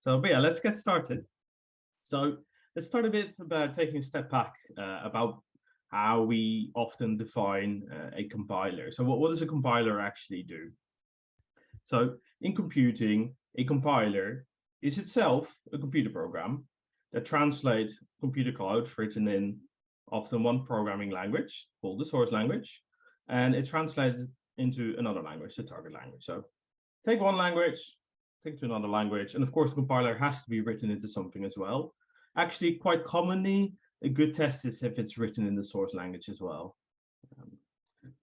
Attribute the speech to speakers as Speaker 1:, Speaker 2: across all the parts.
Speaker 1: But yeah, let's get started. So let's start a bit about taking a step back about how we often define a compiler. So what does a compiler actually do? So in computing, a compiler is itself a computer program that translates computer code written in often one programming language called the source language, and it translates into another language, the target language. So take one language, take it to another language, and of course the compiler has to be written into something as well. Actually, quite commonly, a good test is if it's written in the source language as well.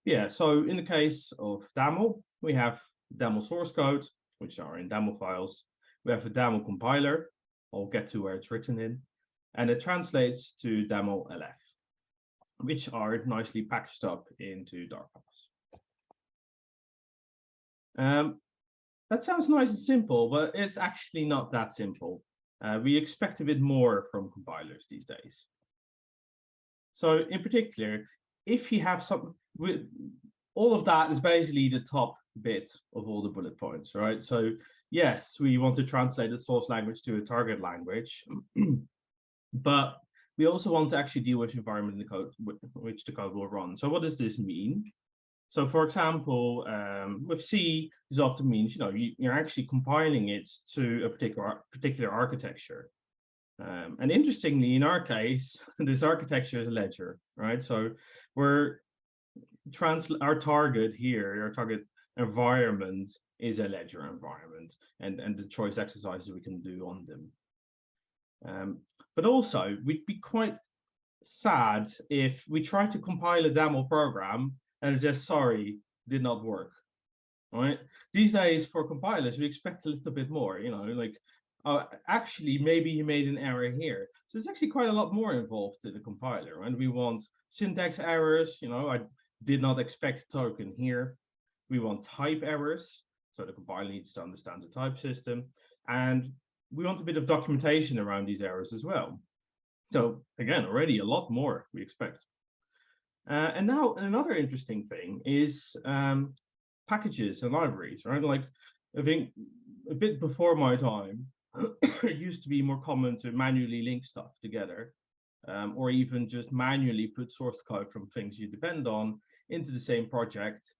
Speaker 1: Yeah, so in the case of Daml, we have Daml source code, which are in Daml files. We have a Daml compiler. I'll get to where it's written in. And it translates to Daml LF, which are nicely packaged up into DAR files. That sounds nice and simple, but it's actually not that simple. We expect a bit more from compilers these days. So in particular, if you have some, all of that is basically the top bit of all the bullet points, right? So yes, we want to translate the source language to a target language, but we also want to actually deal with the environment in the code which the code will run. So what does this mean? So for example, with C, this often means, you're actually compiling it to a particular architecture. And interestingly, in our case, this architecture is a ledger, right? So our target here, our target environment is a ledger environment, and the choice exercises we can do on them. But also, we'd be quite sad if we try to compile a Daml program and it's just, sorry, did not work, right? These days, for compilers, we expect a little bit more, like, actually, maybe you made an error here. So there's actually quite a lot more involved in the compiler, and we want syntax errors, I did not expect a token here. We want type errors, so the compiler needs to understand the type system, and we want a bit of documentation around these errors as well. So again, already a lot more we expect. And now another interesting thing is packages and libraries, right? Like, I think a bit before my time, it used to be more common to manually link stuff together, or even just manually put source code from things you depend on into the same project.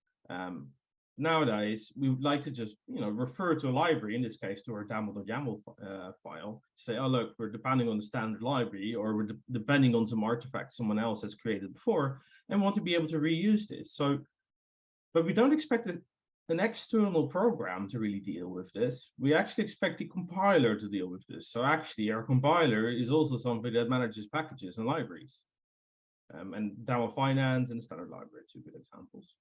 Speaker 1: Nowadays, we would like to just refer to a library, in this case to our Daml.yaml file, say, oh look, we're depending on the standard library, or we're depending on some artifact someone else has created before, and want to be able to reuse this. So, but we don't expect an external program to really deal with this. We actually expect the compiler to deal with this. So actually, our compiler is also something that manages packages and libraries. And Daml Finance and the standard library, two good examples.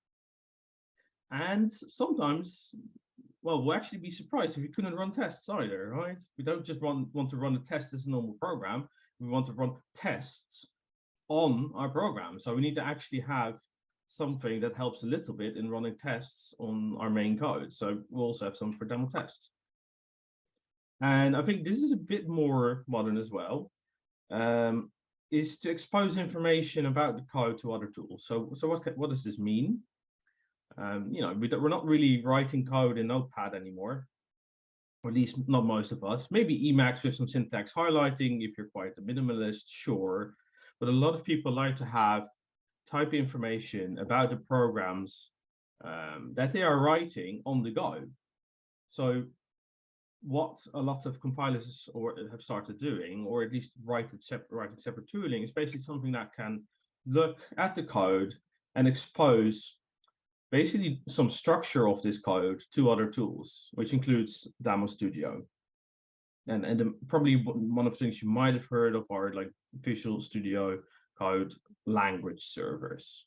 Speaker 1: And sometimes, well, we'll actually be surprised if we couldn't run tests either, right? We don't just want to run a test as a normal program. We want to run tests on our program. So we need to actually have something that helps a little bit in running tests on our main code. So we'll also have some for demo tests. And I think this is a bit more modern as well, is to expose information about the code to other tools. So what does this mean? We're not really writing code in Notepad anymore, or at least not most of us. Maybe Emacs with some syntax highlighting if you're quite a minimalist, sure. But a lot of people like to have type information about the programs that they are writing on the go. So what a lot of compilers have started doing, or at least writing separate tooling, is basically something that can look at the code and expose basically some structure of this code to other tools, which includes Daml Studio. And probably one of the things you might have heard of are like Visual Studio Code language servers.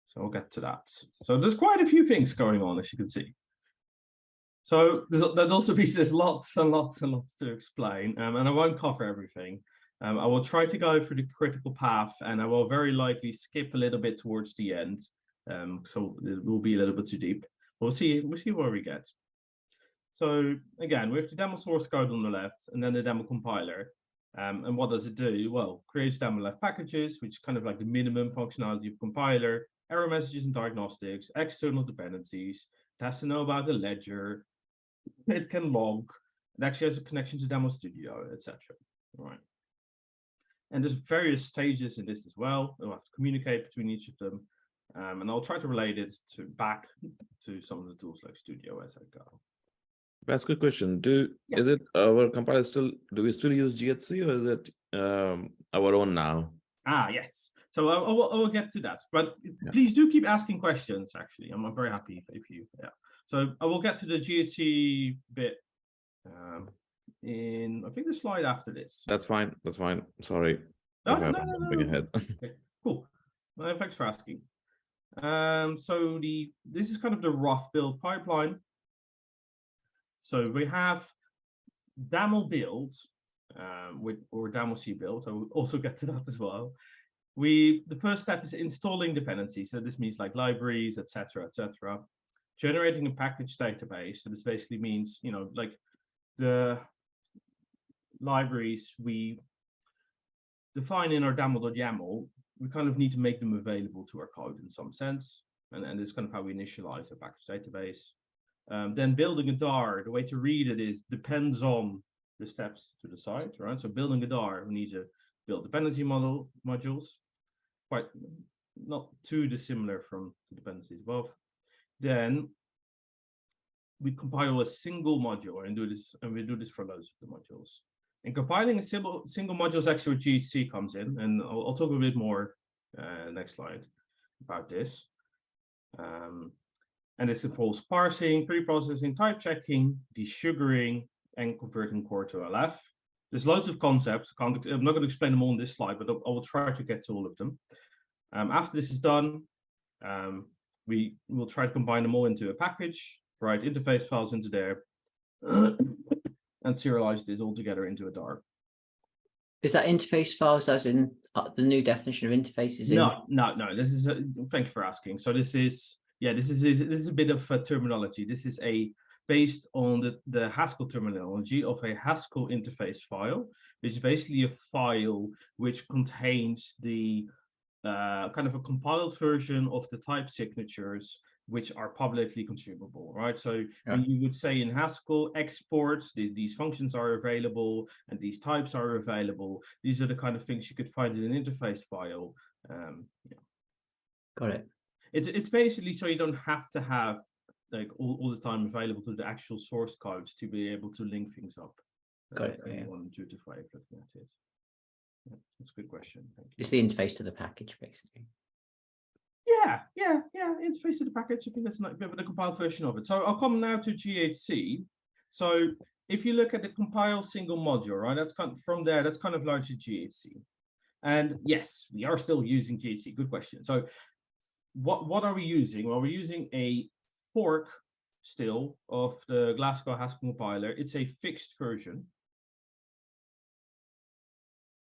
Speaker 1: So I'll get to that. So there's quite a few things going on, as you can see. So that also means there's lots and lots and lots to explain, and I won't cover everything. I will try to go through the critical path, and I will very likely skip a little bit towards the end. So it will be a little bit too deep. We'll see where we get. So again, we have the Daml source code on the left, and then the Daml compiler. And what does it do? Well, creates Daml packages, which is kind of like the minimum functionality of compiler, error messages and diagnostics, external dependencies. It has to know about the ledger. It can log. It actually has a connection to Demo Studio, etc. Right. And there's various stages in this as well. We'll have to communicate between each of them. And I'll try to relate it back to some of the tools like Studio as I go.
Speaker 2: That's a good question. Is it our compiler still, do we still use GHC, or is it our own now?
Speaker 1: Yes. So I will get to that, but please do keep asking questions. Actually, I'm very happy if you. So I will get to the GHC bit in, I think, the slide after this.
Speaker 2: That's fine. That's fine. Sorry.
Speaker 1: No.
Speaker 2: Ahead.
Speaker 1: Okay, cool. Thanks for asking. So this is kind of the rough build pipeline. So we have Daml Build or Daml C Build. I will also get to that as well. The first step is installing dependencies. So this means like libraries, etc., etc. Generating a package database. So this basically means, like the libraries we define in our Daml.yaml, we kind of need to make them available to our code in some sense. And this is kind of how we initialize a package database. Then building a DAR, the way to read it depends on the steps to the side, right? So building a DAR, we need to build dependency modules, quite not too dissimilar from the dependencies above. Then we compile a single module and we do this for loads of the modules. And compiling a single module is actually where GHC comes in, and I'll talk a bit more next slide about this. And this involves parsing, pre-processing, type checking, desugaring, and converting core to LF. There's loads of concepts. I'm not going to explain them all in this slide, but I will try to get to all of them. After this is done, we will try to combine them all into a package, write interface files into there, and serialize this all together into a DAR.
Speaker 3: Is that interface files as in the new definition of interfaces?
Speaker 1: No. This is thank you for asking. So this is a bit of terminology. This is based on the Haskell terminology of a Haskell interface file, which is basically a file which contains the kind of a compiled version of the type signatures which are publicly consumable, right? So when you would say in Haskell exports, these functions are available and these types are available. These are the kind of things you could find in an interface file.
Speaker 3: Got it.
Speaker 1: It's basically so you don't have to have like all the time available to the actual source code to be able to link things up.
Speaker 3: Got it.
Speaker 1: One intuitive way of looking at it. Yeah, that's a good question. Thank you.
Speaker 3: It's the interface to the package, basically.
Speaker 1: Yeah, interface to the package. I think that's a bit of the compiled version of it. So I'll come now to GHC. So if you look at the compile single module, right, that's kind of, from there, that's kind of largely GHC. And yes, we are still using GHC. Good question. So what are we using? Well, we're using a fork still of the Glasfow Haskell compiler. It's a fixed version.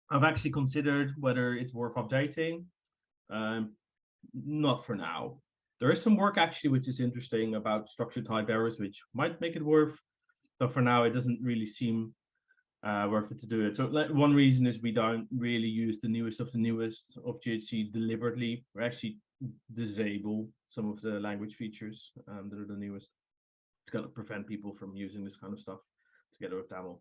Speaker 1: I've actually considered whether it's worth updating. Not for now. There is some work actually which is interesting about structured type errors, which might make it worth, but for now it doesn't really seem worth it to do it. So one reason is we don't really use the newest of GHC deliberately. We actually disable some of the language features that are the newest. It's going to prevent people from using this kind of stuff together with Daml.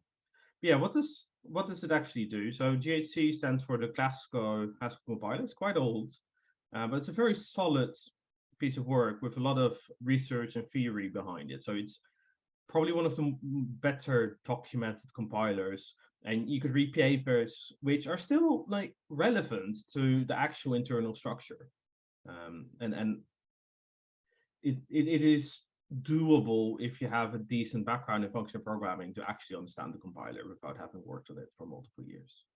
Speaker 1: Yeah, what does it actually do? So GHC stands for the Glasfow Haskell compiler. It's quite old. But it's a very solid piece of work with a lot of research and theory behind it. So it's probably one of the better documented compilers. And you could read papers which are still like relevant to the actual internal structure. And it is doable if you have a decent background in functional programming to actually understand the compiler without having worked on it for multiple years.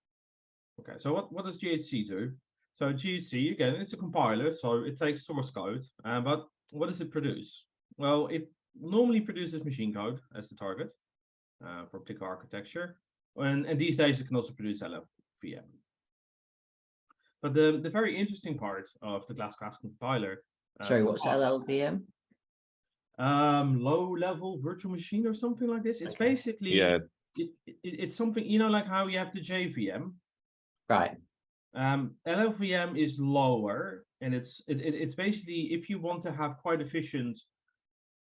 Speaker 1: Okay, so what does GHC do? So GHC, again, it's a compiler, so it takes source code, but what does it produce? Well, it normally produces machine code as the target for a particular architecture, and these days it can also produce LLVM. But the very interesting part of the Glasfow compiler.
Speaker 3: Sorry, what's LLVM?
Speaker 1: Low-level virtual machine or something like this. It's basically it's something, like how you have the JVM.
Speaker 3: Right.
Speaker 1: LLVM is lower, and it's basically if you want to have quite efficient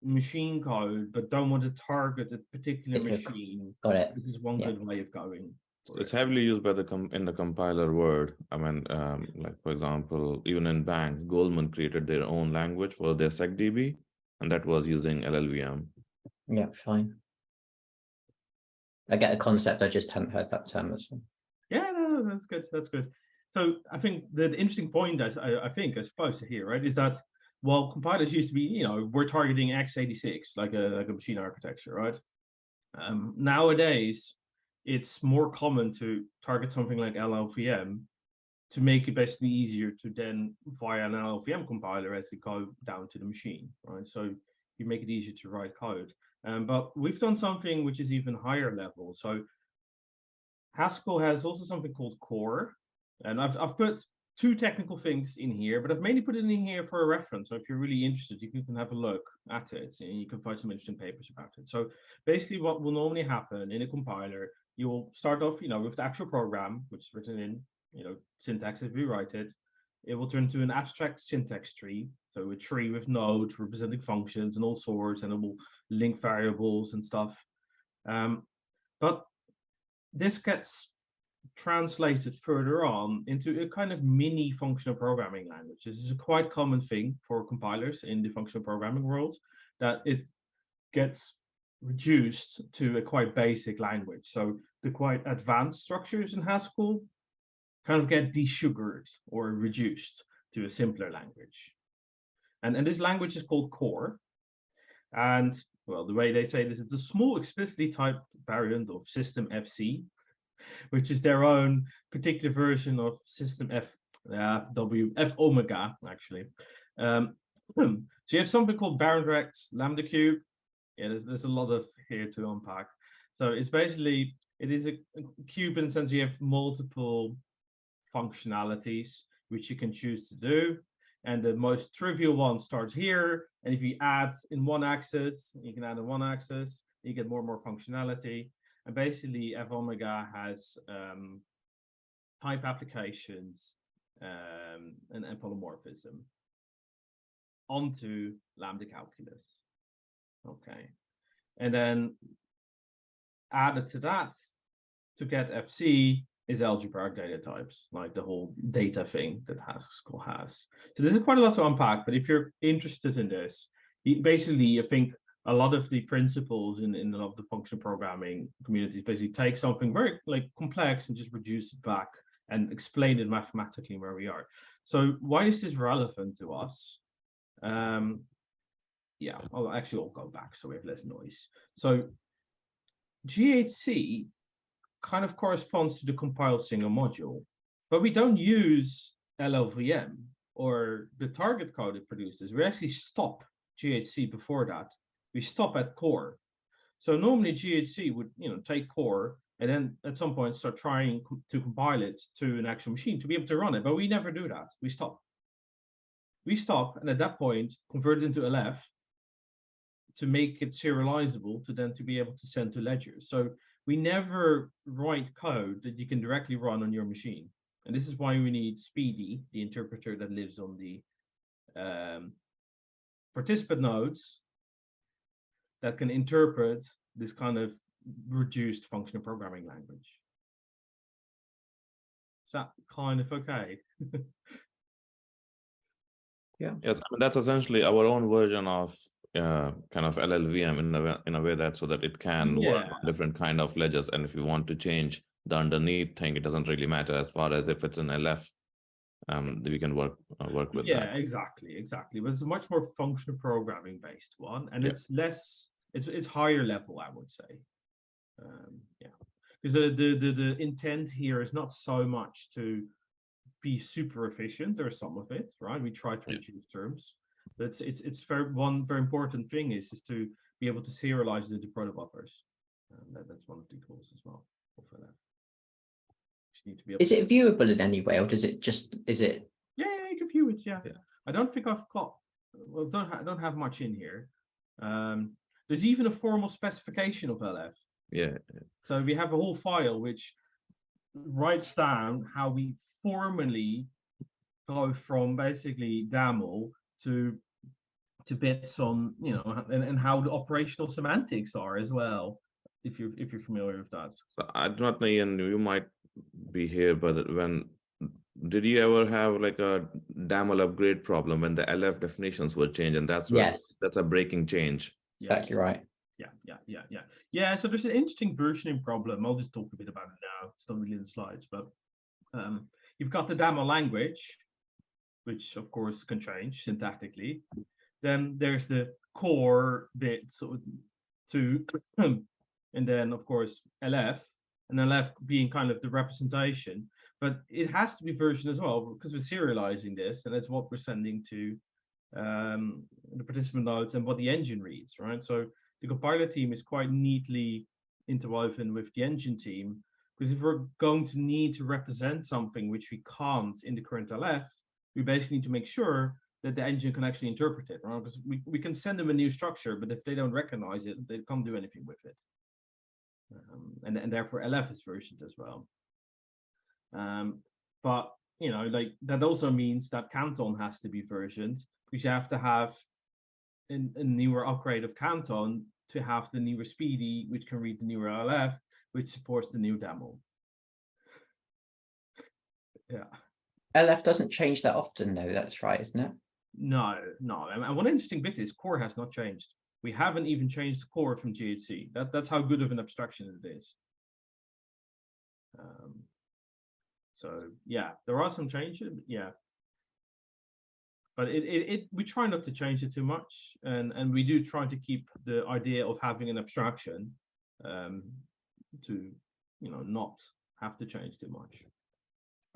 Speaker 1: machine code, but don't want to target a particular machine.
Speaker 3: Got it.
Speaker 1: This is one good way of going.
Speaker 2: It's heavily used by in the compiler word. I mean, like for example, even in banks, Goldman created their own language for their SecDB, and that was using LLVM.
Speaker 3: Yeah, fine. I get the concept. I just haven't heard that term as well.
Speaker 1: Yeah, no, that's good. That's good. So I think the interesting point that I suppose here, right, is that while compilers used to be, we're targeting x86 like a machine architecture, right? Nowadays, it's more common to target something like LLVM to make it basically easier to then via an LLVM compiler as it go down to the machine, right? So you make it easier to write code. But we've done something which is even higher level. So Haskell has also something called core, and I've put two technical things in here, but I've mainly put it in here for a reference. So if you're really interested, you can have a look at it and you can find some interesting papers about it. So basically what will normally happen in a compiler, you will start off, with the actual program, which is written in, syntax as we write it. It will turn into an abstract syntax tree. So a tree with nodes representing functions and all sorts, and it will link variables and stuff. But this gets translated further on into a kind of mini functional programming language. This is a quite common thing for compilers in the functional programming world, that it gets reduced to a quite basic language. So the quite advanced structures in Haskell kind of get desugared or reduced to a simpler language. And this language is called core. And well, the way they say this, it's a small explicitly typed variant of system FC, which is their own particular version of system F omega, actually. So you have something called Baron lambda cube. Yeah, there's a lot of here to unpack. So it's basically, it is a cube in the sense you have multiple functionalities which you can choose to do. And the most trivial one starts here. And if you add in one axis, you can add in one axis, you get more and more functionality. And basically, F omega has type applications and polymorphism onto lambda calculus. Okay. And then added to that, to get FC, is algebraic data types, like the whole data thing that Haskell has. So this is quite a lot to unpack, but if you're interested in this, basically, I think a lot of the principles in a lot of the functional programming communities basically take something very complex and just reduce it back and explain it mathematically where we are. So why is this relevant to us? Yeah, I'll go back so we have less noise. So GHC kind of corresponds to the compiled single module, but we don't use LLVM or the target code it produces. We actually stop GHC before that. We stop at core. So normally GHC would take core and then at some point start trying to compile it to an actual machine to be able to run it, but we never do that. We stop. We stop, and at that point convert it into LF to make it serializable to be able to send to ledgers. So we never write code that you can directly run on your machine. And this is why we need Speedy, the interpreter that lives on the participant nodes that can interpret this kind of reduced functional programming language. Is that kind of okay?
Speaker 2: Yeah, I mean, that's essentially our own version of kind of LLVM in a way that so that it can work on different kind of ledgers. And if you want to change the underneath thing, it doesn't really matter as far as if it's an LF, we can work with that.
Speaker 1: Yeah, exactly. But it's a much more functional programming based one, and it's less, it's higher level, I would say. Yeah, because the intent here is not so much to be super efficient. There's some of it, right? We try to reduce terms. But it's one very important thing is to be able to serialize it into protobuffers. That's one of the tools as well for that. Need to be
Speaker 3: is it viewable in any way, or does it just Yeah,
Speaker 1: you can view it. Yeah. I don't think I've got. Well, I don't have much in here. There's even a formal specification of LF.
Speaker 2: Yeah.
Speaker 1: So we have a whole file which writes down how we formally go from basically Daml to to bits on, you know, and how the operational semantics are as well, if you're familiar with that.
Speaker 2: I do not know, Ian, you might be here, but did you ever have like a Daml upgrade problem when the LF definitions were changed, and that's a breaking change?
Speaker 3: Exactly right.
Speaker 1: Yeah. So there's an interesting versioning problem. I'll just talk a bit about it now. It's not really in the slides, but you've got the Daml language, which of course can change syntactically. Then there's the core bit, so to and then of course LF, and LF being kind of the representation, but it has to be versioned as well because we're serializing this, and that's what we're sending to the participant nodes and what the engine reads, right? So the compiler team is quite neatly interwoven with the engine team, because if we're going to need to represent something which we can't in the current LF, we basically need to make sure that the engine can actually interpret it, right? Because we can send them a new structure, but if they don't recognize it, they can't do anything with it. And therefore LF is versioned as well. But you know, like that also means that Canton has to be versioned, because you have to have a newer upgrade of Canton to have the newer Speedy, which can read the newer LF, which supports the new Daml. Yeah.
Speaker 3: LF doesn't change that often, though. That's right, isn't it?
Speaker 1: No. And one interesting bit is core has not changed. We haven't even changed the core from GHC. That's how good of an abstraction it is. So yeah, there are some changes. Yeah, but we try not to change it too much, and we do try to keep the idea of having an abstraction to, you know, not have to change too much.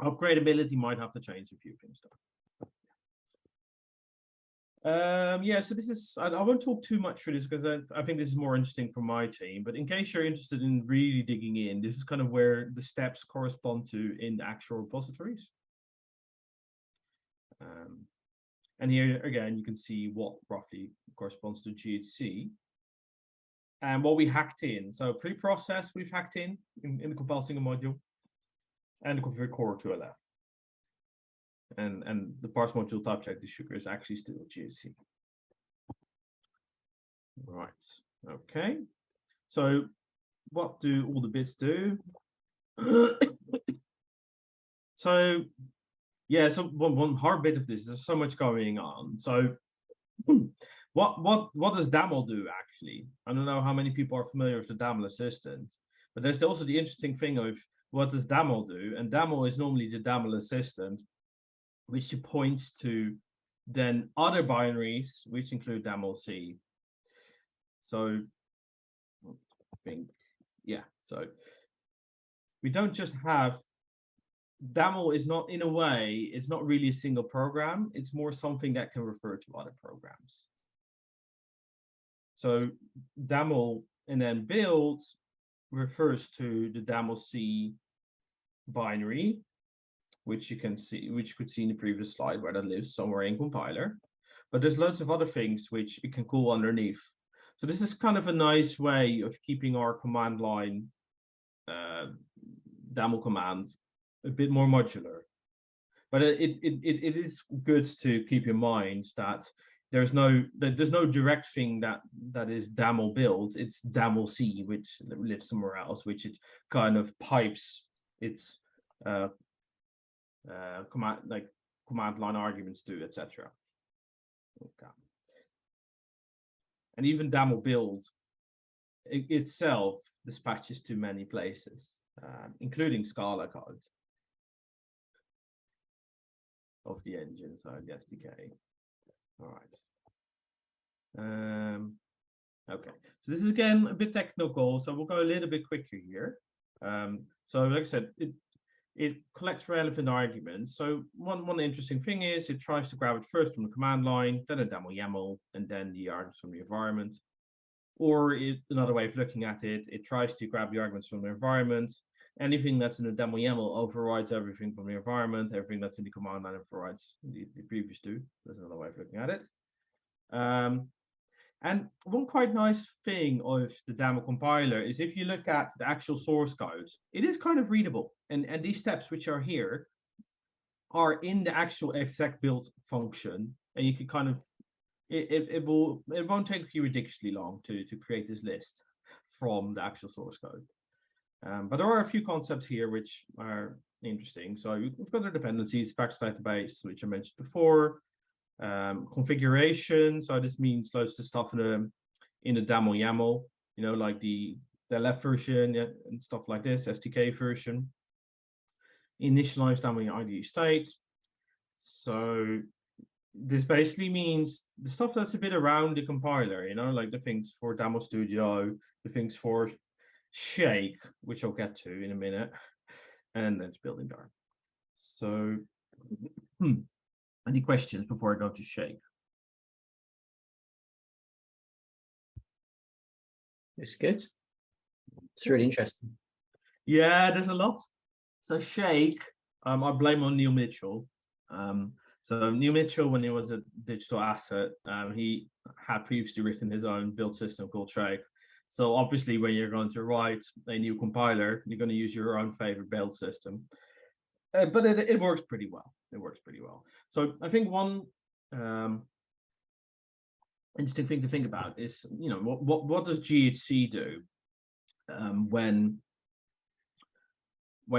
Speaker 1: Upgradability might have to change a few things though. Yeah, so this is, I won't talk too much for this because I think this is more interesting for my team, but in case you're interested in really digging in, this is kind of where the steps correspond to in the actual repositories. And here again, you can see what roughly corresponds to GHC and what we hacked in. So preprocess we've hacked in the compile single module, and the config core to LF. And the parse module Typecheck the sugar is actually still GHC. Right. Okay. So what do all the bits do? So yeah, so one hard bit of this, there's so much going on. So what does Daml do actually? I don't know how many people are familiar with the Daml assistant, but there's also the interesting thing of what does Daml do? And Daml is normally the Daml assistant, which points to then other binaries, which include Daml-C. So I think, yeah, so we don't just have, Daml is not, in a way, it's not really a single program. It's more something that can refer to other programs. So Daml and then build refers to the Daml-C binary, which you can see, which you could see in the previous slide, where that lives somewhere in compiler. But there's loads of other things which it can call underneath. So this is kind of a nice way of keeping our command line Daml commands a bit more modular. But it is good to keep in mind that there's no direct thing that is Daml build. It's Daml-C, which lives somewhere else, which it kind of pipes its command line arguments to, etc. Okay. And even Daml build itself dispatches to many places, including Scala code of the engine, so the SDK. All right. Okay, so this is again a bit technical, so we'll go a little bit quicker here. So like I said, it collects relevant arguments. So one interesting thing is it tries to grab it first from the command line, then a Daml YAML, and then the arguments from the environment. Or another way of looking at it, it tries to grab the arguments from the environment. Anything that's in the Daml YAML overrides everything from the environment. Everything that's in the command line overrides the previous two. That's another way of looking at it. And one quite nice thing of the Daml compiler is if you look at the actual source code, it is kind of readable. And these steps which are here are in the actual exec build function. And you can kind of it won't take you ridiculously long to create this list from the actual source code. But there are a few concepts here which are interesting. So we've got the dependencies, practice database, which I mentioned before. Configuration. So this means loads of stuff in the Daml YAML, you know, like the left version, yeah, and stuff like this, SDK version. Initialize Daml IDE state. So this basically means the stuff that's a bit around the compiler, you know, like the things for Daml Studio, the things for Shake, which I'll get to in a minute, and it's building there. So, any questions before I go to Shake?
Speaker 3: It's good. It's really interesting.
Speaker 1: Yeah, there's a lot. So Shake, I blame on Neil Mitchell. So Neil Mitchell, when he was a digital asset, he had previously written his own build system called Shake. So obviously, when you're going to write a new compiler, you're going to use your own favorite build system. But it works pretty well. It works pretty well. So I think one interesting thing to think about is, you know, what does GHC do when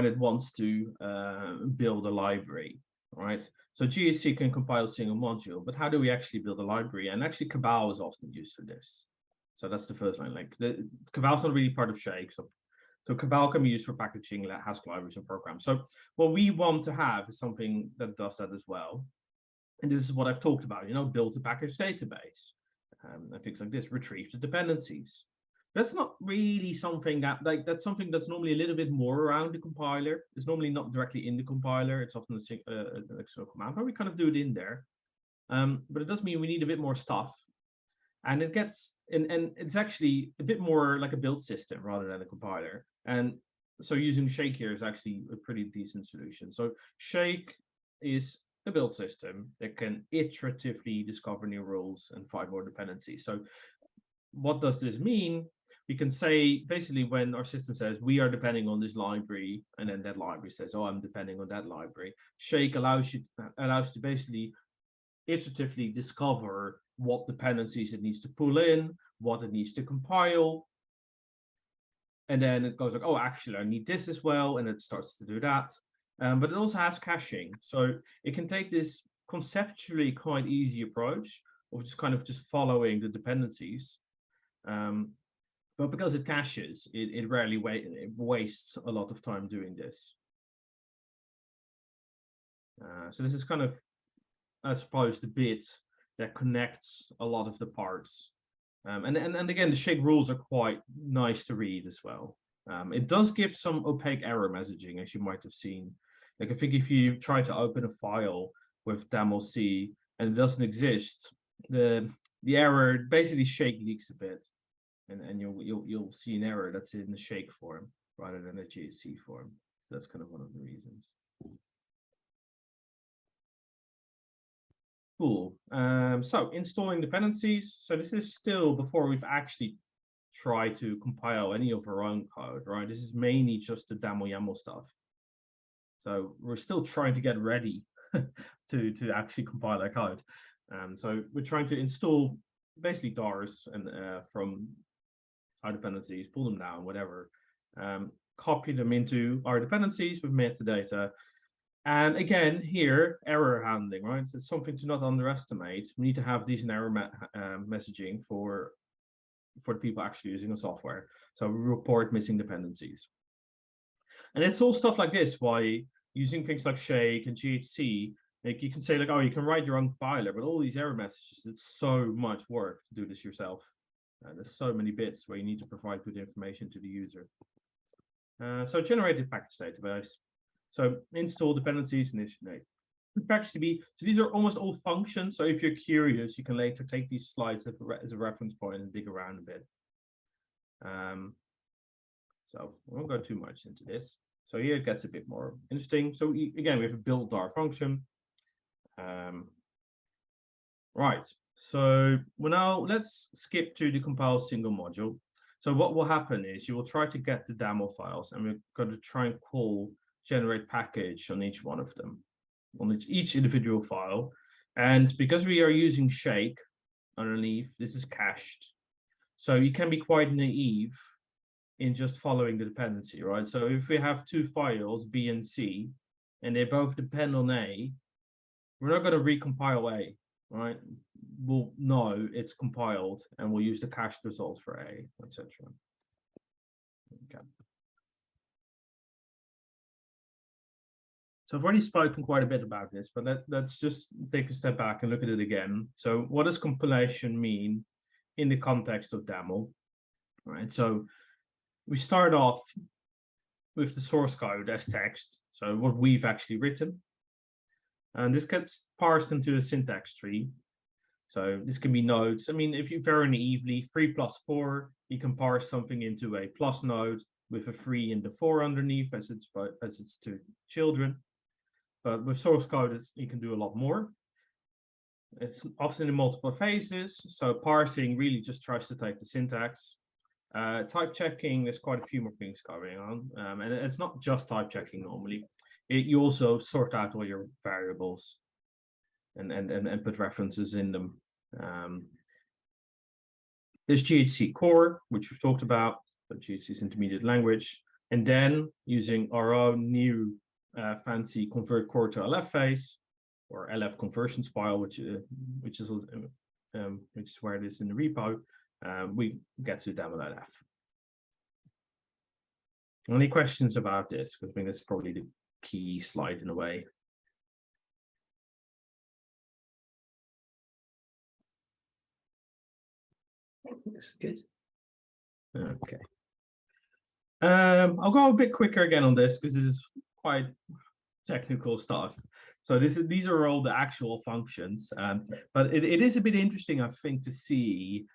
Speaker 1: it wants to build a library, right? So GHC can compile a single module, but how do we actually build a library? And actually, Cabal is often used for this. So that's the first line. Like Cabal's not really part of Shake, so Cabal can be used for packaging Haskell libraries and programs. So what we want to have is something that does that as well. And this is what I've talked about, you know, build a package database, and things like this, retrieve the dependencies. That's not really something that's something that's normally a little bit more around the compiler. It's normally not directly in the compiler. It's often an external command, but we kind of do it in there. But it does mean we need a bit more stuff. And it gets, and it's actually a bit more like a build system rather than a compiler. And so using Shake here is actually a pretty decent solution. So Shake is a build system that can iteratively discover new rules and find more dependencies. So what does this mean? We can say, basically, when our system says we are depending on this library, and then that library says, oh, I'm depending on that library. Shake allows you to basically iteratively discover what dependencies it needs to pull in, what it needs to compile. And then it goes like, oh, actually, I need this as well. And it starts to do that. But it also has caching. So it can take this conceptually quite easy approach of just kind of just following the dependencies. But because it caches, it rarely wastes a lot of time doing this. So this is kind of, I suppose, the bit that connects a lot of the parts. And again, the Shake rules are quite nice to read as well. It does give some opaque error messaging, as you might have seen. Like I think if you try to open a file with Daml C and it doesn't exist, the error, basically Shake leaks a bit, and you'll see an error that's in the Shake form rather than a GHC form. So that's kind of one of the reasons. Cool. So installing dependencies. So this is still before we've actually tried to compile any of our own code, right? This is mainly just the Daml YAML stuff. So we're still trying to get ready to actually compile our code. So we're trying to install basically DARs and from our dependencies, pull them down, whatever, copy them into our dependencies with metadata. And again, here, error handling, right? So it's something to not underestimate. We need to have decent error messaging for the people actually using the software. So we report missing dependencies. And it's all stuff like this, why using things like Shake and GHC, like you can say like, oh, you can write your own compiler, but all these error messages, it's so much work to do this yourself. There's so many bits where you need to provide good information to the user. So generated package database. So install dependencies and initiate package to be. So these are almost all functions. So if you're curious, you can later take these slides as a reference point and dig around a bit. So I won't go too much into this. So here it gets a bit more interesting. So again, we have a build dar function. Right. So now let's skip to the compile single module. So what will happen is you will try to get the Daml files, and we're going to try and call generate package on each one of them, on each individual file. And because we are using Shake, underneath. This is cached. So you can be quite naive in just following the dependency, right? So if we have two files, B and C, and they both depend on A, we're not going to recompile A, right? We'll know it's compiled, and we'll use the cached result for A, etc. Okay. So I've already spoken quite a bit about this, but let's just take a step back and look at it again. So what does compilation mean in the context of Daml? Right. So we start off with the source code as text, so what we've actually written. And this gets parsed into a syntax tree. So this can be nodes. I mean, if you very naively, 3 plus 4, you can parse something into a plus node with a 3 and the 4 underneath as it's to children. But with source code, you can do a lot more. It's often in multiple phases. So parsing really just tries to take the syntax. Type checking, there's quite a few more things going on. And it's not just type checking normally. You also sort out all your variables and put references in them. There's GHC core, which we've talked about, but GHC's intermediate language. And then using our own new fancy convert core to LF phase or LF conversions file, which is where it is in the repo. We get to Daml LF. Any questions about this? Because I think that's probably the key slide in a way.
Speaker 3: That's good.
Speaker 1: Okay. I'll go a bit quicker again on this because this is quite technical stuff. So these are all the actual functions, but it is a bit interesting, I think, to see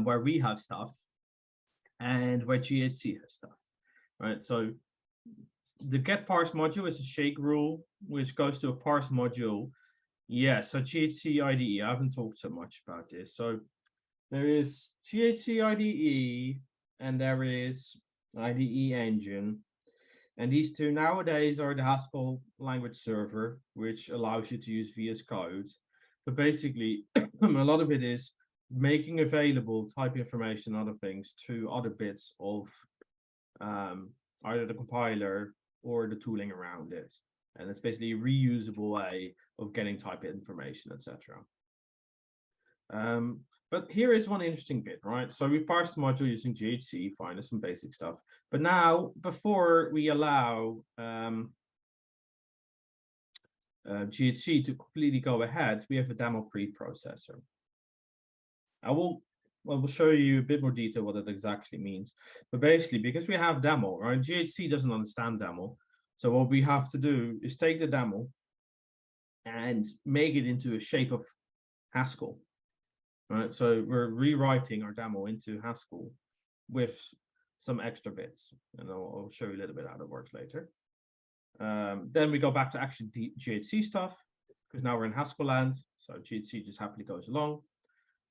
Speaker 1: where we have stuff and where GHC has stuff, right? So the get parse module is a shake rule, which goes to a parse module. Yeah, so GHC IDE, I haven't talked so much about this. So there is GHC IDE and there is IDE engine. And these two nowadays are the Haskell language server, which allows you to use VS Code. But basically, a lot of it is making available type information and other things to other bits of either the compiler or the tooling around it. And it's basically a reusable way of getting type information, etc. But here is one interesting bit, right? So we parsed the module using GHC, fine, there's some basic stuff. But now, before we allow GHC to completely go ahead, we have a Daml preprocessor. I will show you a bit more detail what it exactly means. But basically, because we have Daml, right? GHC doesn't understand Daml. So what we have to do is take the Daml and make it into a shape of Haskell. Right, so we're rewriting our Daml into Haskell with some extra bits, and I'll show you a little bit how that works later. Then we go back to actually GHC stuff, because now we're in Haskell land, so GHC just happily goes along.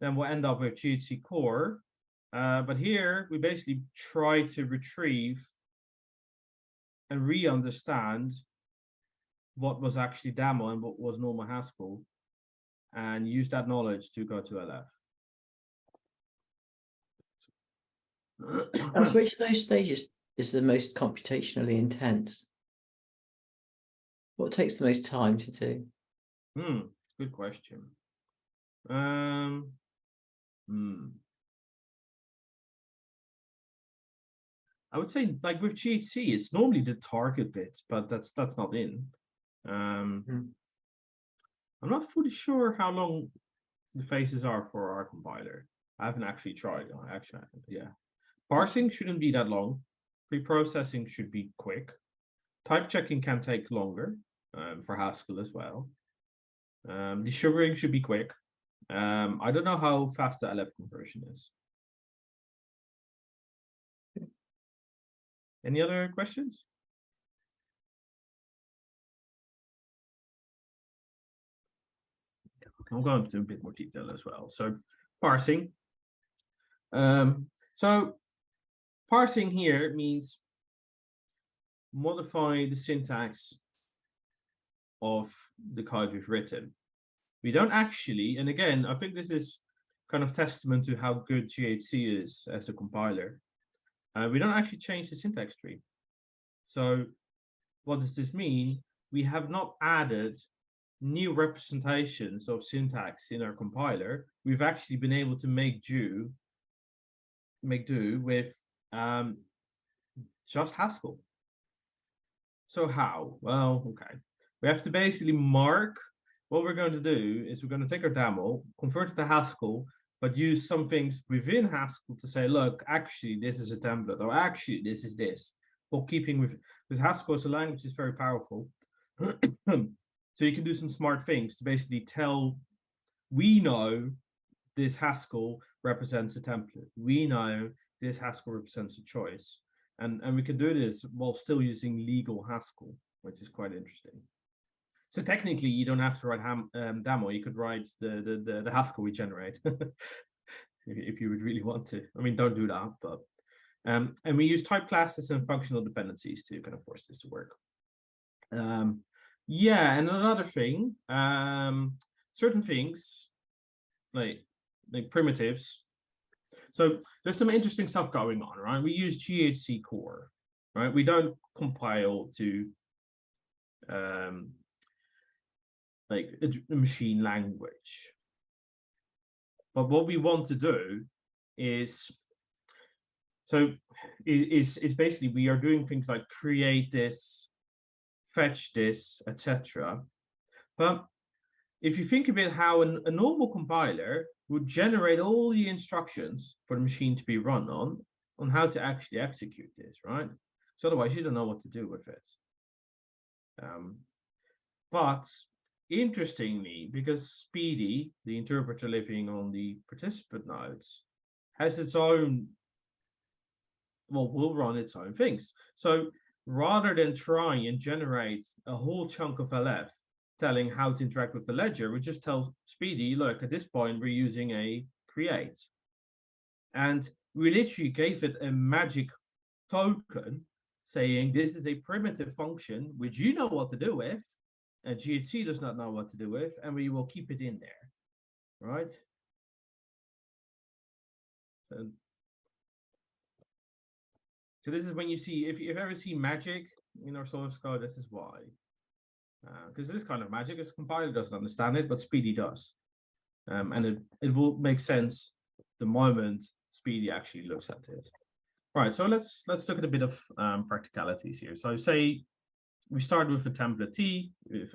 Speaker 1: Then we'll end up with GHC core, but here we basically try to retrieve and re-understand what was actually Daml and what was normal Haskell, and use that knowledge to go to LF.
Speaker 3: Which of those stages is the most computationally intense? What takes the most time to do?
Speaker 1: Good question. I would say, like with GHC, it's normally the target bit, but that's not in. I'm not fully sure how long the phases are for our compiler. I haven't actually tried. Yeah. Parsing shouldn't be that long. Preprocessing should be quick. Type checking can take longer for Haskell as well. Desugaring should be quick. I don't know how fast the LF conversion is. Any other questions? I'll go into a bit more detail as well. So parsing. So parsing here means modify the syntax of the code we've written. We don't actually, and again, I think this is kind of testament to how good GHC is as a compiler. We don't actually change the syntax tree. So what does this mean? We have not added new representations of syntax in our compiler. We've actually been able to make do with just Haskell. So how? Well, okay. We have to basically mark what we're going to do is we're going to take our Daml, convert it to Haskell, but use some things within Haskell to say, look, actually, this is a template, or actually, this is this. While keeping with, because Haskell is a language that's very powerful. So you can do some smart things to basically tell, we know this Haskell represents a template. We know this Haskell represents a choice. And we can do this while still using legal Haskell, which is quite interesting. So technically, you don't have to write Daml. You could write the Haskell we generate if you would really want to. I mean, don't do that, but and we use type classes and functional dependencies to kind of force this to work. Yeah, and another thing, certain things like primitives. So there's some interesting stuff going on, right? We use GHC core, right? We don't compile to like a machine language. But what we want to do is, is basically we are doing things like create this, fetch this, etc. But if you think about how a normal compiler would generate all the instructions for the machine to be run on how to actually execute this, right? So otherwise you don't know what to do with it. But interestingly, because Speedy, the interpreter living on the participant nodes, has its own, well, will run its own things. So rather than try and generate a whole chunk of LF telling how to interact with the ledger, we just tell Speedy, look, at this point, we're using a create. And we literally gave it a magic token saying this is a primitive function, which you know what to do with, and GHC does not know what to do with, and we will keep it in there, right? So this is when you see, if you've ever seen magic in our source code, this is why. Because this kind of magic, this compiler doesn't understand it, but Speedy does. And it will make sense the moment Speedy actually looks at it. Right, so let's look at a bit of practicalities here. So say we start with a template T, with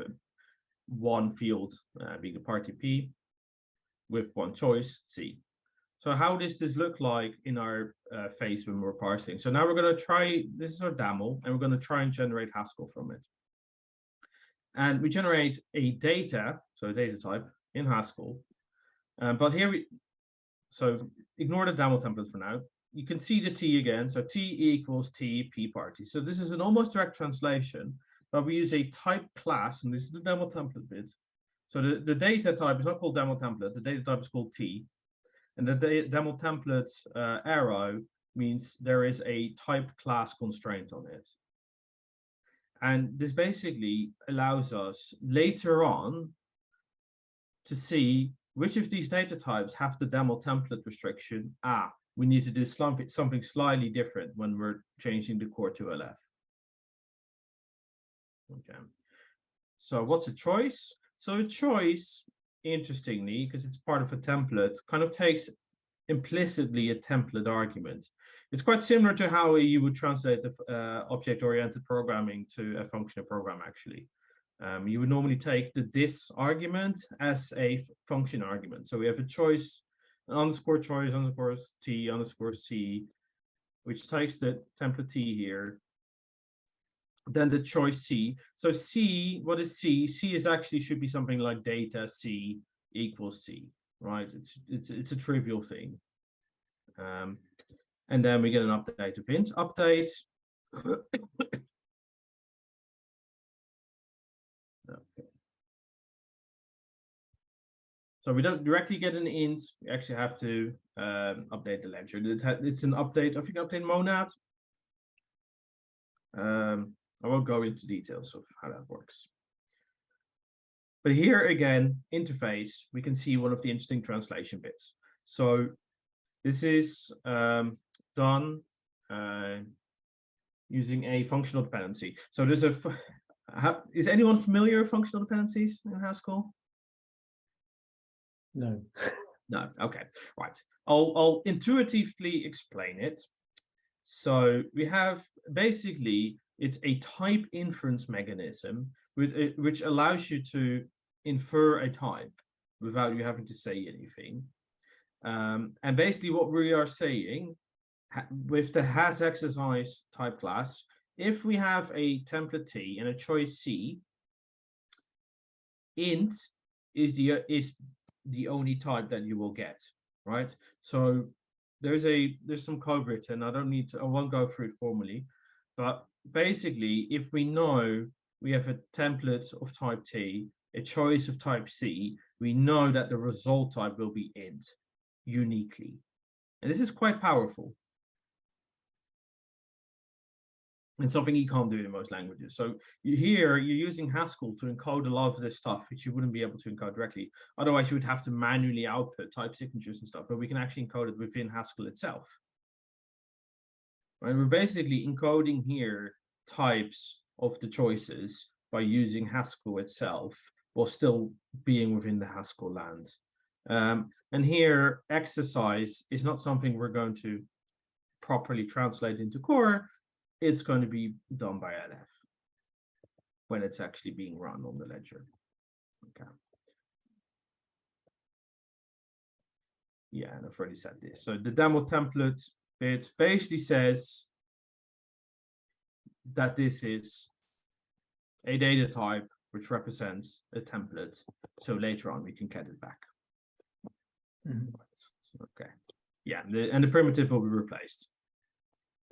Speaker 1: one field being a party P, with one choice C. So how does this look like in our phase when we're parsing? So now we're going to try, this is our Daml, and we're going to try and generate Haskell from it. And we generate a data, so a data type in Haskell. But here so ignore the Daml template for now. You can see the T again. So T equals T P party. So this is an almost direct translation, but we use a type class, and this is the Daml template bit. So the data type is not called Daml template. The data type is called T. And the Daml template arrow means there is a type class constraint on it. And this basically allows us later on to see which of these data types have the Daml template restriction. We need to do something slightly different when we're changing the core to LF. Okay. So what's a choice? So a choice, interestingly, because it's part of a template, kind of takes implicitly a template argument. It's quite similar to how you would translate object-oriented programming to a functional program, actually. You would normally take the this argument as a function argument. So we have a choice, an underscore choice, underscore T, underscore C, which takes the template T here. Then the choice C. So C, what is C? C is actually should be something like data C equals C, right? It's a trivial thing. And then we get an update of int update. Okay. So we don't directly get an int. We actually have to update the ledger. It's an update. I think update monad. I won't go into details of how that works. But here again, interface, we can see one of the interesting translation bits. So this is done using a functional dependency. So there's is anyone familiar with functional dependencies in Haskell?
Speaker 3: No.
Speaker 1: No. Okay. Right. I'll intuitively explain it. So we have basically it's a type inference mechanism which allows you to infer a type without you having to say anything. And basically what we are saying with the hasExercise type class, if we have a template T and a choice C, int is the only type that you will get, right? So there's some code written. I won't go through it formally, but basically, if we know we have a template of type T, a choice of type C, we know that the result type will be int uniquely. And this is quite powerful. And something you can't do in most languages. So here you're using Haskell to encode a lot of this stuff, which you wouldn't be able to encode directly. Otherwise, you would have to manually output type signatures and stuff, but we can actually encode it within Haskell itself. Right? We're basically encoding here types of the choices by using Haskell itself, while still being within the Haskell land. And here, exercise is not something we're going to properly translate into core. It's going to be done by LF when it's actually being run on the ledger. Okay. Yeah, and I've already said this. So the Daml template bit basically says that this is a data type which represents a template. So later on we can get it back. Okay. Yeah, and the primitive will be replaced.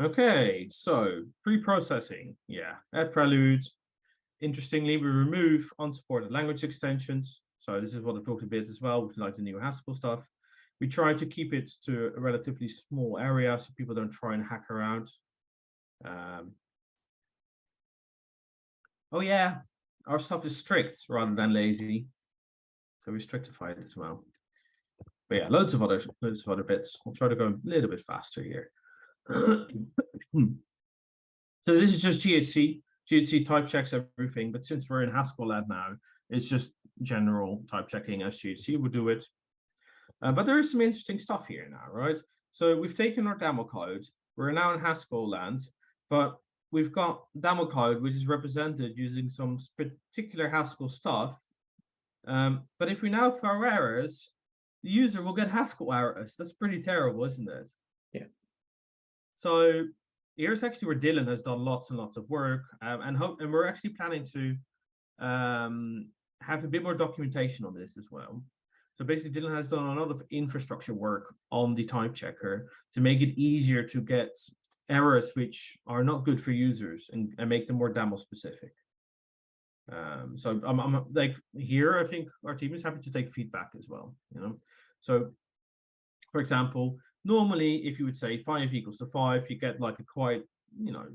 Speaker 1: Okay, so pre-processing, yeah, at Prelude. Interestingly, we remove unsupported language extensions. So this is what I talked a bit as well with like the new Haskell stuff. We try to keep it to a relatively small area so people don't try and hack around. Oh yeah, our stuff is strict rather than lazy. So we strictify it as well. But yeah, loads of other bits. I'll try to go a little bit faster here. So this is just GHC. GHC type checks everything, but since we're in Haskell land now, it's just general type checking as GHC would do it. But there is some interesting stuff here now, right? So we've taken our Daml code. We're now in Haskell land, but we've got Daml code, which is represented using some particular Haskell stuff. But if we now throw errors, the user will get Haskell errors. That's pretty terrible, isn't it?
Speaker 3: Yeah.
Speaker 1: So here's actually where Dylan has done lots and lots of work, and we're actually planning to have a bit more documentation on this as well. So basically, Dylan has done a lot of infrastructure work on the type checker to make it easier to get errors which are not good for users and make them more Daml specific. So I'm like here, I think our team is happy to take feedback as well. You know, so for example, normally if you would say 5 equals to 5, you get like a quite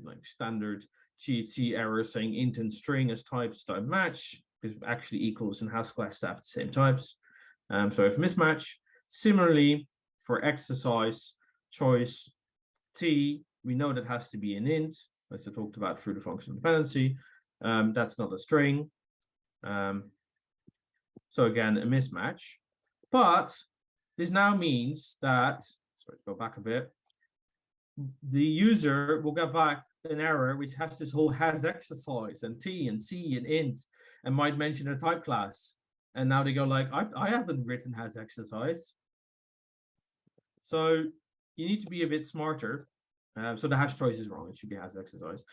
Speaker 1: like standard GHC error saying int and string as types don't match because actually equals and Haskell has to have the same types. So if mismatch. Similarly for exercise choice T, we know that has to be an int, as I talked about through the functional dependency. That's not a string. So again, a mismatch. But this now means that, sorry, go back a bit, the user will get back an error which has this whole hasExercise and T and C and int and might mention a type class. And now they go like, I haven't written hasExercise. So you need to be a bit smarter. So the hash choice is wrong. It should be hasExercise.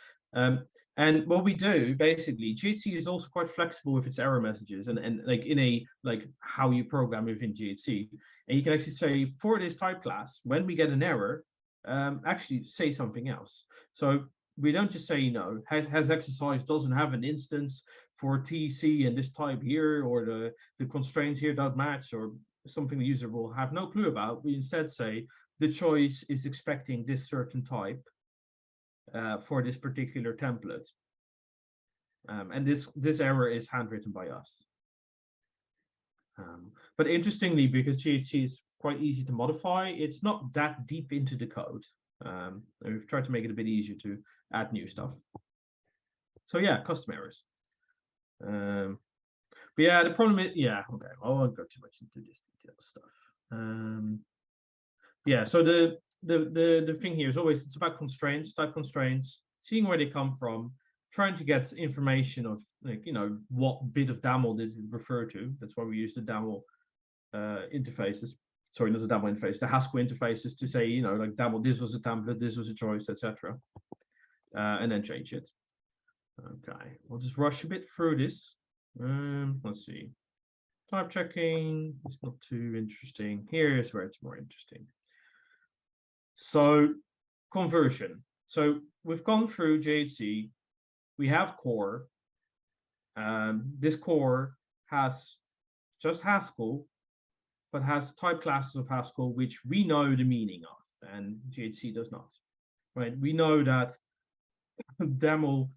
Speaker 1: And what we do basically, GHC is also quite flexible with its error messages and like in a like how you program within GHC. And you can actually say for this type class, when we get an error, actually say something else. So we don't just say, hasExercise doesn't have an instance for TC and this type here, or the constraints here don't match, or something the user will have no clue about. We instead say the choice is expecting this certain type for this particular template. And this error is handwritten by us. But interestingly, because GHC is quite easy to modify, it's not that deep into the code. And we've tried to make it a bit easier to add new stuff. So yeah, custom errors. But yeah, the problem is, yeah, okay, I won't go too much into this detail stuff. Yeah, so the thing here is always, it's about constraints, type constraints, seeing where they come from, trying to get information of, like, you know, what bit of Daml did it refer to. That's why we use the Daml interfaces. Sorry, not the Daml interface, the Haskell interfaces, to say, you know, like Daml, this was a template, this was a choice, etc. And then change it. Okay, we'll just rush a bit through this. Let's see. Type checking is not too interesting. Here's where it's more interesting. So conversion. So we've gone through JHC. We have core. This core has just Haskell, but has type classes of Haskell, which we know the meaning of, and GHC does not. Right? We know that Daml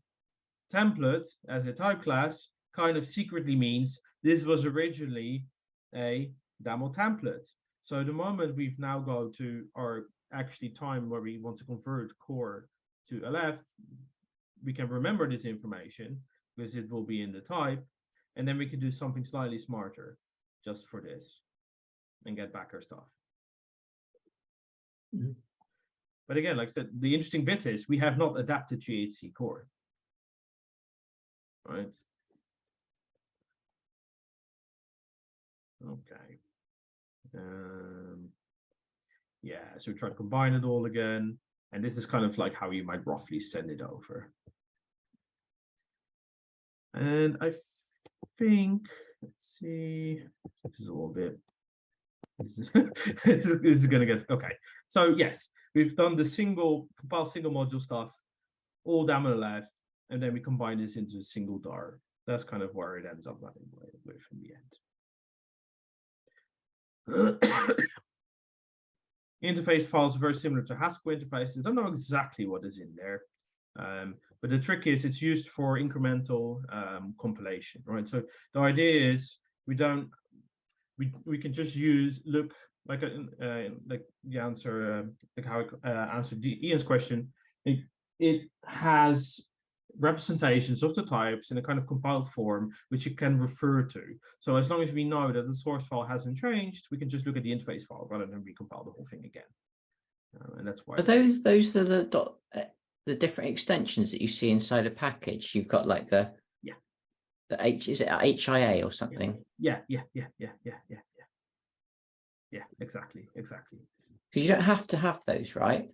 Speaker 1: template as a type class kind of secretly means this was originally a Daml template. So the moment we've now go to our actually time where we want to convert core to LF, we can remember this information because it will be in the type, and then we can do something slightly smarter just for this and get back our stuff.
Speaker 3: Mm-hmm.
Speaker 1: But again, like I said, the interesting bit is we have not adapted GHC core. Right. Okay. Yeah, so we try to combine it all again. And this is kind of like how you might roughly send it over. And I think, let's see, this is all a bit, this is going to get, okay. So yes, we've done the compile single module stuff, all Daml and LF, and then we combine this into a single DAR. That's kind of where it ends up with in the end. Interface files are very similar to Haskell interfaces. I don't know exactly what is in there, but the trick is it's used for incremental compilation, right? So the idea is we can just look like the answer, like how I answered Ian's question. It has representations of the types in a kind of compiled form, which you can refer to. So as long as we know that the source file hasn't changed, we can just look at the interface file rather than recompile the whole thing again. And that's why.
Speaker 3: Are those are the different extensions that you see inside a package? You've got like the is it HIA or something?
Speaker 1: Yeah, exactly.
Speaker 3: Because you don't have to have those, right?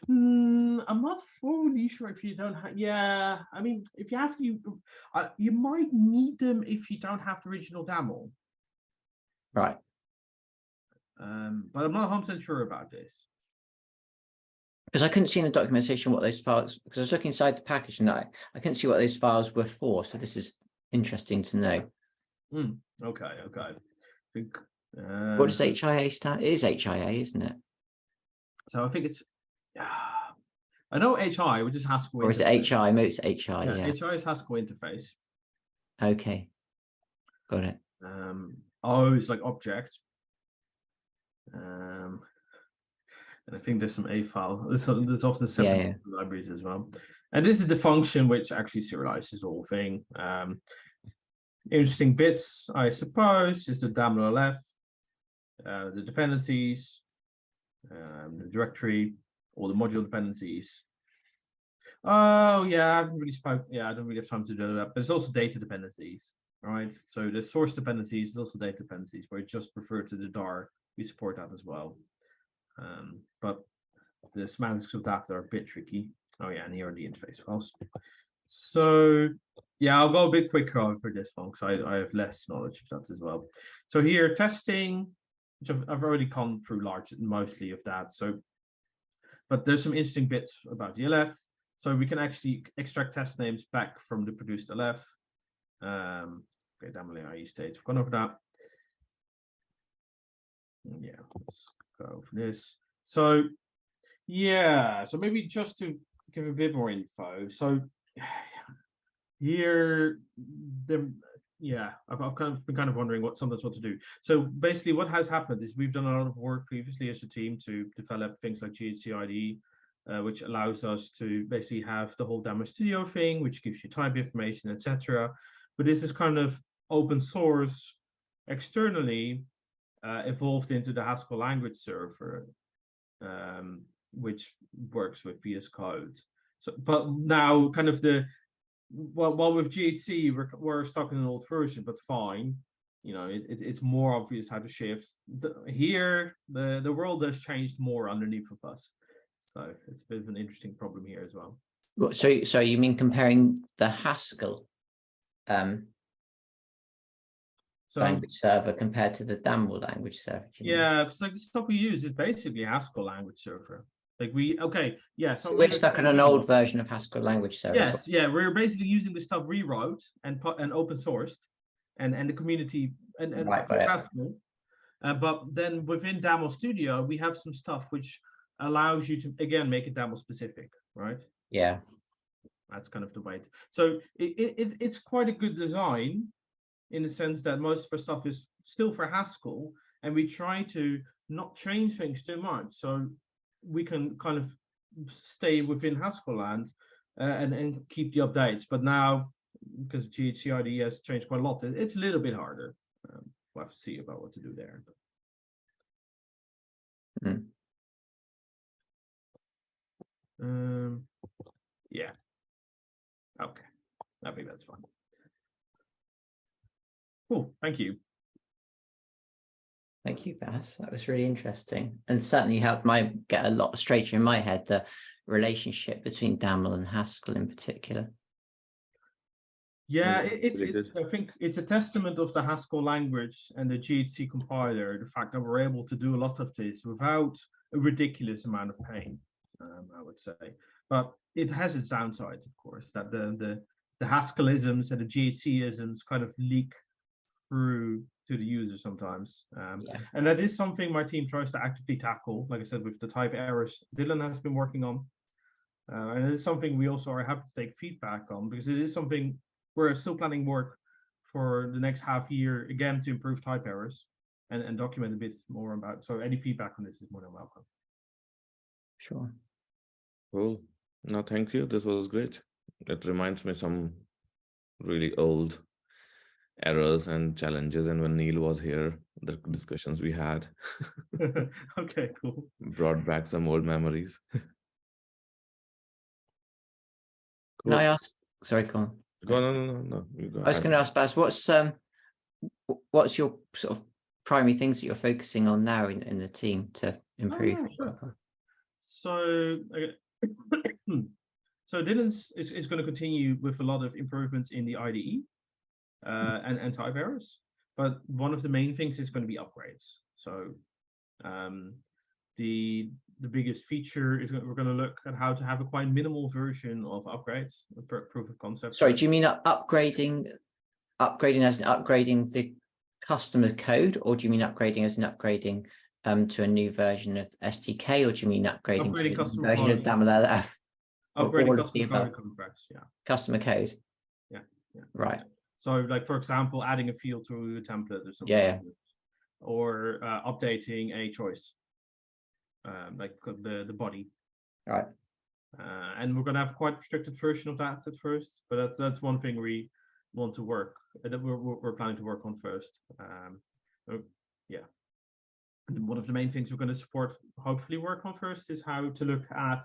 Speaker 1: I'm not fully sure if you don't have. Yeah, I mean, if you have to, you might need them if you don't have the original Daml.
Speaker 3: Right.
Speaker 1: But I'm not 100% sure about this.
Speaker 3: Because I couldn't see in the documentation what those files, because I was looking inside the package and I couldn't see what those files were for. So this is interesting to know.
Speaker 1: Okay. I think,
Speaker 3: what does HIA stand? It is HIA, isn't it?
Speaker 1: So I think it's. I know HI, which is Haskell.
Speaker 3: Or is it HI? Maybe it's HI. Yeah.
Speaker 1: HI is Haskell interface.
Speaker 3: Okay. Got it.
Speaker 1: O is like object. And I think there's some A file. There's often separate libraries as well. And this is the function which actually serializes the whole thing. Interesting bits, I suppose, is the Daml LF, the dependencies, the directory, all the module dependencies. Oh yeah, I haven't really spoke. Yeah, I don't really have time to do that. But there's also data dependencies, right? So the source dependencies is also data dependencies, where it just refer to the DAR. We support that as well. But the semantics of that are a bit tricky. Oh yeah, and here are the interface files. So yeah, I'll go a bit quicker for this one because I have less knowledge of that as well. So here, testing, which I've already gone through mostly of that. So, but there's some interesting bits about the LF. So we can actually extract test names back from the produced LF. Okay, Daml IE state. We've gone over that. Yeah, let's go for this. So yeah, so maybe just to give a bit more info. So here, yeah, I've kind of been wondering what to do. So basically what has happened is we've done a lot of work previously as a team to develop things like GHC IDE, which allows us to basically have the whole Daml Studio thing, which gives you type information, etc. But this is kind of open source externally evolved into the Haskell language server, which works with VS Code. So, but now kind of while with GHC we're stuck in an old version, but fine. You know, it's more obvious how to shift. Here, the world has changed more underneath of us, so it's a bit of an interesting problem here as well.
Speaker 3: So you mean comparing the Haskell language server compared to the Daml language server?
Speaker 1: Yeah, because like the stuff we use is basically Haskell language server. Like so
Speaker 3: we're stuck in an old version of Haskell language server.
Speaker 1: Yes, yeah, we're basically using the stuff rewrote and open sourced, and the community and
Speaker 3: right,
Speaker 1: for Haskell. But then within Daml Studio, we have some stuff which allows you to again make it Daml specific, right?
Speaker 3: Yeah,
Speaker 1: that's kind of the way. So it's quite a good design, in the sense that most of our stuff is still for Haskell, and we try to not change things too much, so we can kind of stay within Haskell land and keep the updates. But now, because GHC IDE has changed quite a lot, it's a little bit harder. We'll have to see about what to do there. Yeah. Okay. I think that's fine. Cool. Thank you.
Speaker 3: Thank you, Bas. That was really interesting, and certainly helped get a lot straighter in my head, the relationship between Daml and Haskell in particular.
Speaker 1: Yeah, I think it's a testament of the Haskell language and the GHC compiler, the fact that we're able to do a lot of this without a ridiculous amount of pain, I would say. But it has its downsides, of course, that the Haskellisms and the GHC-isms kind of leak through to the user sometimes. And that is something my team tries to actively tackle. Like I said, with the type errors Dylan has been working on. And it is something we also are happy to take feedback on, because it is something we're still planning work for the next half year, again, to improve type errors and document a bit more about. So any feedback on this is more than welcome.
Speaker 3: Sure.
Speaker 2: Cool. No, thank you. This was great. It reminds me some really old errors and challenges, and when Neil was here, the discussions we had.
Speaker 1: Okay, cool.
Speaker 2: Brought back some old memories. Cool.
Speaker 3: Can I ask? Sorry, go on.
Speaker 2: No. You go.
Speaker 3: I was going to ask, Bas, what's your sort of primary things that you're focusing on now in the team to improve?
Speaker 1: Sure. So Dylan is going to continue with a lot of improvements in the IDE and type errors, but one of the main things is going to be upgrades. So the biggest feature is we're going to look at how to have a quite minimal version of upgrades, proof of concept.
Speaker 3: Sorry, do you mean upgrading as in upgrading the customer code, or do you mean upgrading as in upgrading to a new version of SDK, or do you mean upgrading to a
Speaker 1: customer
Speaker 3: version of Daml?
Speaker 1: Upgrading customer code contracts, yeah.
Speaker 3: Customer code.
Speaker 1: Yeah.
Speaker 3: Right.
Speaker 1: So, like, for example, adding a field to a template or something.
Speaker 3: Yeah.
Speaker 1: Or updating a choice, like the body.
Speaker 3: Right.
Speaker 1: And we're going to have quite a restricted version of that at first, but that's one thing we want to work, that we're planning to work on first. Yeah. And one of the main things we're going to hopefully work on first, is how to look at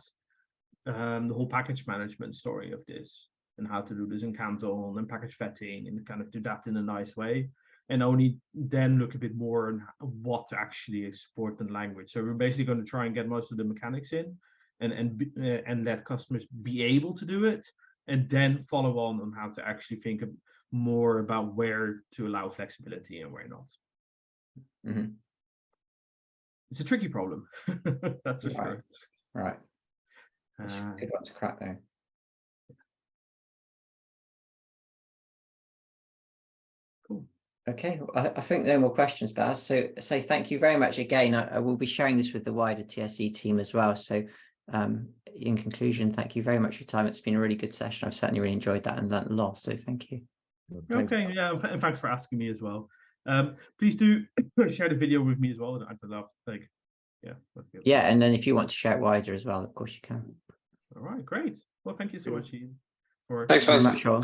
Speaker 1: the whole package management story of this, and how to do this in Canton and package vetting, and kind of do that in a nice way, and only then look a bit more on what to actually export in language. So we're basically going to try and get most of the mechanics in, and let customers be able to do it, and then follow on how to actually think more about where to allow flexibility and where not.
Speaker 3: Mm-hmm.
Speaker 1: It's a tricky problem. That's for sure.
Speaker 3: Right. That's a good one to crack there.
Speaker 1: Cool.
Speaker 3: Okay, I think there are more questions, Bas. So thank you very much again. I will be sharing this with the wider TSE team as well. So in conclusion, thank you very much for your time. It's been a really good session. I've certainly really enjoyed that and learned a lot. So thank you.
Speaker 1: Okay, yeah, and thanks for asking me as well. Please do share the video with me as well. I'd love, like, yeah.
Speaker 3: Yeah, and then if you want to share it wider as well, of course you can.
Speaker 1: All right, great. Well, thank you so much, Ian.
Speaker 4: Thanks very
Speaker 3: much, Sean.